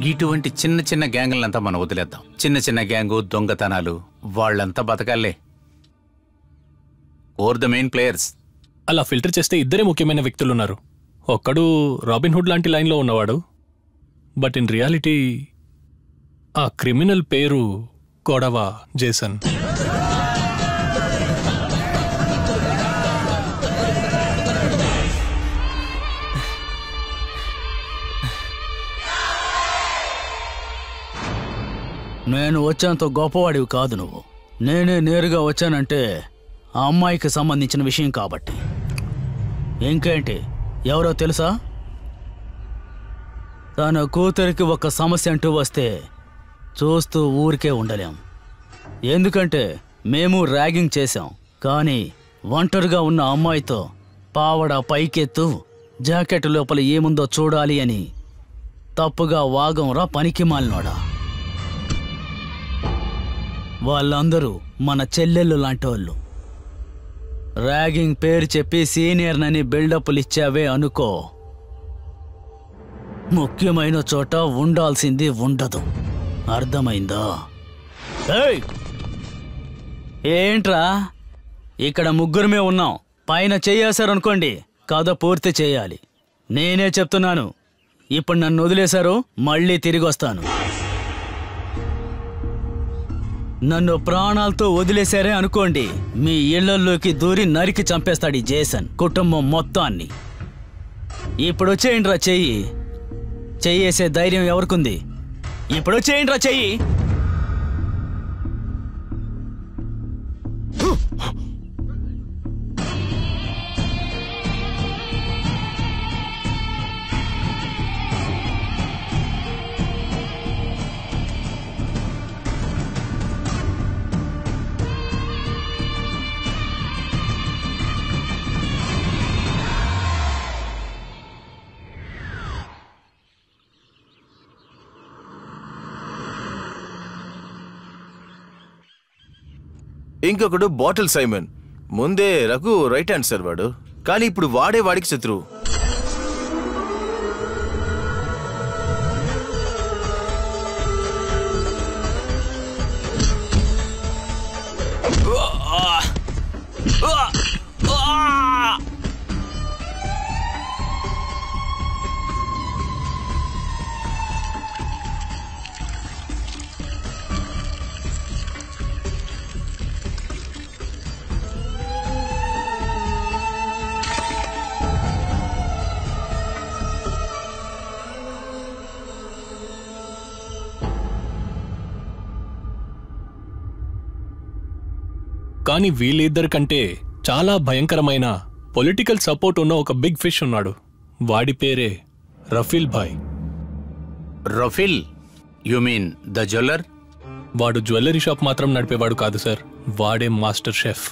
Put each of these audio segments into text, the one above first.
ఇటువంటి చిన్న చిన్న గ్యాంగులంతా మనం వదిలేద్దాం. చిన్న చిన్న గ్యాంగు, దొంగతనాలు, వాళ్ళంతా బతకాలే. Or the main players. అలా ఫిల్టర్ చేస్తే ఇద్దరే ముఖ్యమైన వ్యక్తులున్నారు. ఒక్కడు రాబిన్హుడ్ లాంటి లైన్లో ఉన్నవాడు, బట్ ఇన్ రియాలిటీ ఆ క్రిమినల్ పేరు గొడవ జేసన్. నేను వచ్చేంత గొప్పవాడివి కాదు నువ్వు. నేనే నేరుగా వచ్చానంటే ఆ అమ్మాయికి సంబంధించిన విషయం కాబట్టి. ఇంకేంటి, ఎవరో తెలుసా? తన కూతురికి ఒక సమస్య అంటూ వస్తే చూస్తూ ఊరికే ఉండలేం. ఎందుకంటే మేము ర్యాగింగ్ చేశాం, కానీ ఒంటరిగా ఉన్న అమ్మాయితో పావడ పైకెత్తు, జాకెట్ లోపల ఏముందో చూడాలి అని తప్పుగా వాగంరా పనికి మాలినోడా. వాళ్ళందరూ మన చెల్లెళ్ళు లాంటోళ్ళు. ర్యాగింగ్ పేరు చెప్పి సీనియర్నని బిల్డప్లు ఇచ్చావే అనుకో, ముఖ్యమైన చోట ఉండాల్సింది ఉండదు. అర్థమైందా? ఏంట్రా, ఇక్కడ ముగ్గురమే ఉన్నాం. పైన చెయ్యేశారనుకోండి, కథ పూర్తి చేయాలి. నేనే చెప్తున్నాను, ఇప్పుడు నన్ను వదిలేశారు, మళ్ళీ తిరిగి వస్తాను. నన్ను ప్రాణాలతో వదిలేశారే అనుకోండి, మీ ఇళ్లలోకి దూరి నరికి చంపేస్తాడు ఈ జేసన్ కుటుంబం మొత్తాన్ని. ఇప్పుడు వచ్చేయండిరా చెయ్యి. చెయ్యేసే ధైర్యం ఎవరికుంది? ఇప్పుడు వచ్చేయండిరా చెయ్యి. ఇంకొకడు బాటిల్ సైమన్. ముందే రఘు రైట్ హ్యాండ్ సార్ వాడు, కానీ ఇప్పుడు వాడే వాడికి శత్రువు. కానీ వీళ్ళిద్దరికంటే చాలా భయంకరమైన పొలిటికల్ సపోర్ట్ ఉన్న ఒక బిగ్ ఫిష్ ఉన్నాడు. వాడి పేరే rifle Bhai. Rifle? You mean the jeweller? వాడు జ్యువెలరీ షాప్ మాత్రం నడిపేవాడు కాదు సార్, వాడే మాస్టర్ షెఫ్.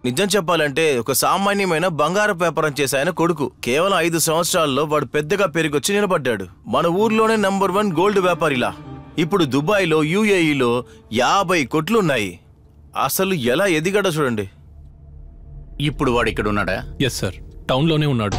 నిజం చెప్పాలంటే ఒక సామాన్యమైన బంగారు వ్యాపారం చేసే ఆయన కొడుకు. కేవలం 5 సంవత్సరాల్లో వాడు పెద్దగా పెరిగొచ్చి నిలబడ్డాడు. మన ఊర్లోనే నంబర్ 1 గోల్డ్ వ్యాపారిలా. ఇప్పుడు దుబాయ్లో, యూఏఈలో 50 కొట్లున్నాయి. అసలు ఎలా ఎదిగాడో చూడండి. ఇప్పుడు వాడు ఇక్కడ ఉన్నాడా? ఎస్ సార్, టౌన్లోనే ఉన్నాడు.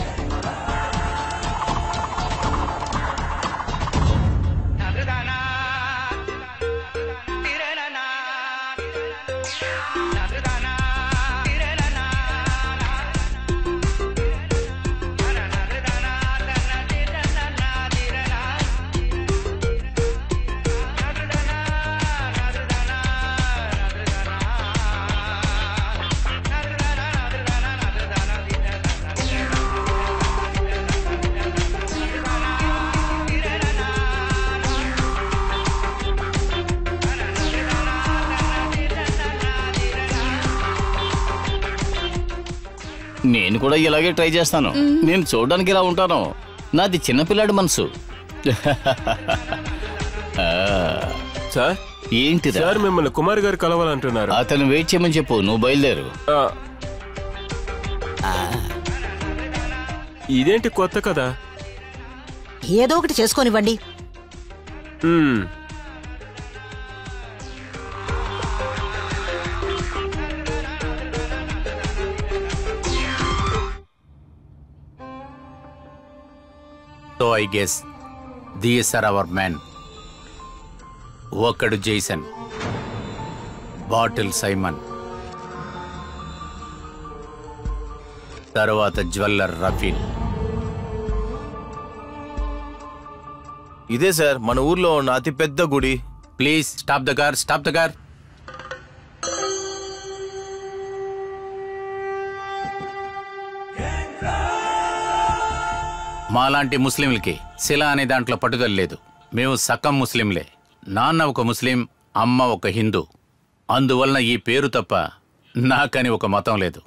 నేను కూడా ఇలాగే ట్రై చేస్తాను. నేను చూడడానికి ఇలా ఉంటాను. నాది చిన్నపిల్లాడి మనసు. సార్ ఏంటి సార్, మిమ్మల్ని కుమార్ గారు కలవాలంటున్నారు. అతను వెయిట్ చేయమని చెప్పు, నువ్వు బయలుదేరు. ఇదేంటి కొత్త కదా? ఏదో ఒకటి చేసుకోనివ్వండి. So I guess these are our men. ఒకడు జైసన్, బాటిల్ సైమన్, తరువాత జ్వల్లర్ రఫీల్. ఇదే సార్ మన ఊర్లో ఉన్న అతి పెద్ద గుడి. Please stop the car, stop the car. మాలాంటి ముస్లింలకి శిలా అనే దాంట్లో పట్టుదల లేదు. మేము సకం ముస్లింలే. నాన్న ఒక ముస్లిం, అమ్మ ఒక హిందూ. అందువలన ఈ పేరు తప్ప నాకని ఒక మతం లేదు.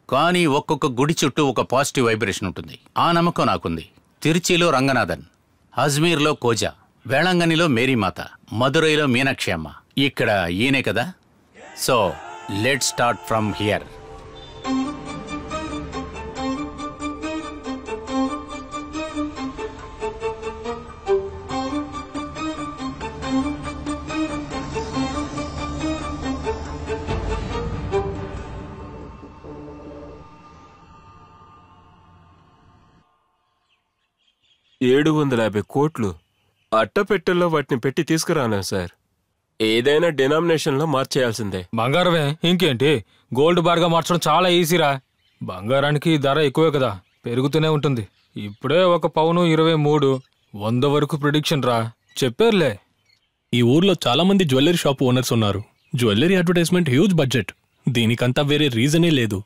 కానీ ఒక్కొక్క గుడి చుట్టూ ఒక పాజిటివ్ వైబ్రేషన్ ఉంటుంది. ఆ నమ్మకం నాకుంది. తిరుచిలో రంగనాథన్, అజ్మీర్లో కోజా, వేళంగనిలో మేరీమాత, మదురైలో మీనాక్షి అమ్మ. ఇక్కడ ఈయనే కదా. So let start from here. $750 అట్టపెట్టెల్లో వాటిని పెట్టి తీసుకురాను సార్. ఏదైనా డినామినేషన్లో మార్చేయాల్సిందే. బంగారమే ఇంకేంటి, గోల్డ్ బార్గా మార్చడం చాలా ఈజీరా. బంగారానికి ధర ఎక్కువే కదా, పెరుగుతూనే ఉంటుంది. ఇప్పుడే ఒక పౌను 23, 100 వరకు ప్రిడిక్షన్ రా, చెప్పారులే. ఈ ఊర్లో చాలా మంది జ్యువెలరీ షాప్ ఓనర్స్ ఉన్నారు. Jewellery advertisement huge budget. దీనికంతా వేరే రీజనే లేదు.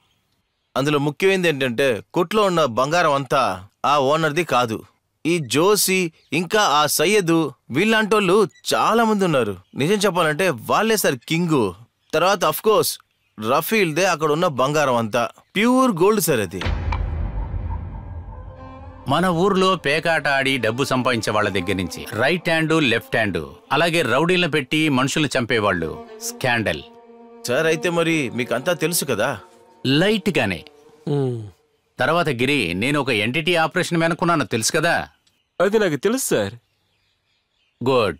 అందులో ముఖ్యమైనది ఏంటంటే కొట్లో ఉన్న బంగారం అంతా ఆ ఓనర్ది కాదు. ఈ జోసి ఇంకా ఆ సయ్యదు వీళ్ళంటోళ్ళు చాలా మంది ఉన్నారు. నిజం చెప్పాలంటే వాళ్ళే సార్ కింగు. తర్వాత అఫ్ కోర్స్ రఫీల్దే అక్కడ ఉన్న బంగారం అంతా ప్యూర్ గోల్డ్ సార్. అది మన ఊర్లో పేకాట ఆడి డబ్బు సంపాదించే వాళ్ళ దగ్గర నుంచి రైట్ హ్యాండ్, లెఫ్ట్ హ్యాండ్, అలాగే రౌడీలను పెట్టి మనుషులు చంపేవాళ్ళు స్కాండల్. సార్ అయితే మరి మీకు అంతా తెలుసు కదా. లైట్ గానే. తర్వాత గిరి, నేను ఒక ఎంటిటీ ఆపరేషన్ వెనుకున్నాను, తెలుసు కదా. అది నాకు తెలుసు సార్. గుడ్.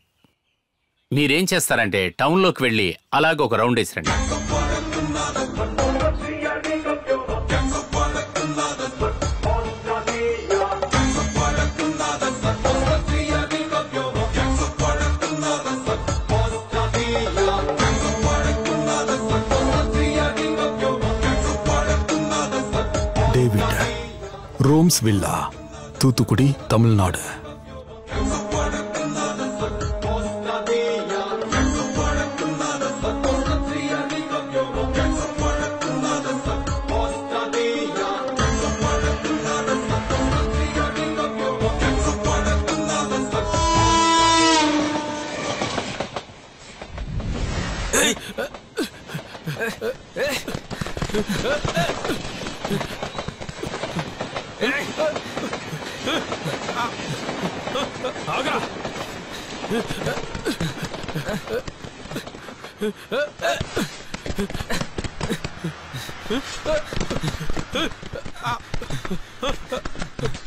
మీరేం చేస్తారంటే టౌన్లోకి వెళ్ళి అలాగ ఒక రౌండ్ వేసిరండి. David, Rome's villa, Thoothukudi, Tamil Nadu.